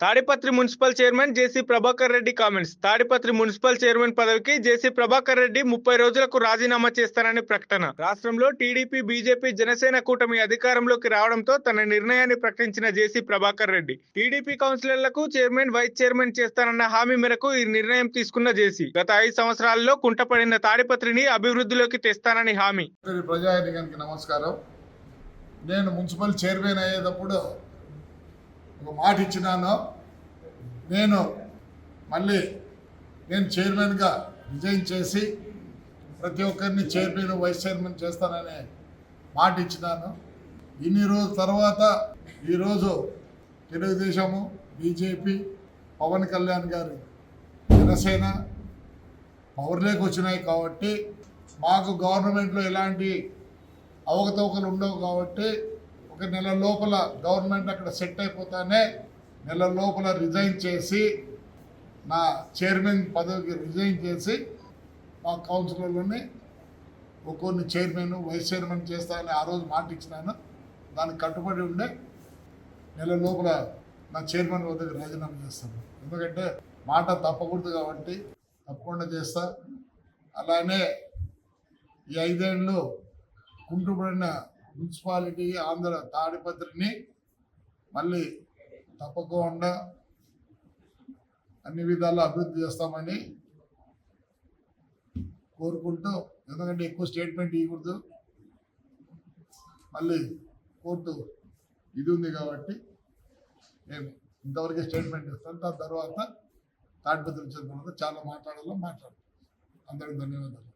Tadipatri municipal chairman JC Prabhakar Reddy comments. Tadipatri municipal chairman పదవికి జేసీ ప్రభాకర్ రెడ్డి 30 రోజులకు రాజీనామా చేస్తారని ప్రకటన. రాష్ట్రంలో టీడీపీ, బీజేపీ, జనసేన కూటమి అధికారంలోకి రావడంతో తన నిర్ణయాన్ని ప్రకటించిన జేసీ ప్రభాకర్ రెడ్డి టీడీపీ కౌన్సిలర్లకు చైర్మన్, వైస్ చైర్మన్ చేస్తానన్న హామీ మేరకు ఈ నిర్ణయం తీసుకున్న జేసీ గత 5 సంవత్సరాల్లో కుంటపడిన తాడిపత్రిని అభివృద్ధిలోకి తెస్తానని హామీ. ప్రజానికానికి నమస్కారం. నేను మున్సిపల్ చైర్మన్ అయ్యేటప్పుడు ఒక మాట ఇచ్చినాను. నేను చైర్మన్గా రిజైన్ చేసి ప్రతి ఒక్కరిని చైర్మన్, వైస్ చైర్మన్ చేస్తానని మాట ఇచ్చినాను. ఇన్ని రోజుల తర్వాత ఈరోజు తెలుగుదేశము, బీజేపీ, పవన్ కళ్యాణ్ గారి జనసేన పవర్లోకి వచ్చినాయి కాబట్టి మాకు గవర్నమెంట్లో ఎలాంటి అవకతవకలు ఉండవు కాబట్టి ఒక నెల లోపల గవర్నమెంట్ అక్కడ సెట్ అయిపోతానే నెల లోపల రిజైన్ చేసి నా చైర్మన్ పదవికి రిజైన్ చేసి మా కౌన్సిలర్లని ఒక్కొన్ని చైర్మన్, వైస్ చైర్మన్ చేస్తానని ఆ రోజు మాట ఇచ్చినాను. దానికి కట్టుబడి ఉండే నెల లోపల నా చైర్మన్ వద్దకు రాజీనామా చేస్తాను. ఎందుకంటే మాట తప్పకూడదు కాబట్టి తప్పకుండా చేస్తా. అలానే ఈ 5 ఏళ్ళు కుంటుపడిన మున్సిపాలిటీ ఆంధ్ర తాడిపత్రిని మళ్ళీ తప్పకుండా అన్ని విధాలా అభివృద్ధి చేస్తామని కోరుకుంటూ, ఎందుకంటే ఎక్కువ స్టేట్మెంట్ ఇవ్వకూడదు, మళ్ళీ కోర్టు ఇది ఉంది కాబట్టి నేను ఇంతవరకే స్టేట్మెంట్ ఇస్తాను. దాని తర్వాత తాడిపత్రి వచ్చిన తర్వాత చాలా మాట్లాడాలో మాట్లాడతాను. అందరికీ ధన్యవాదాలు.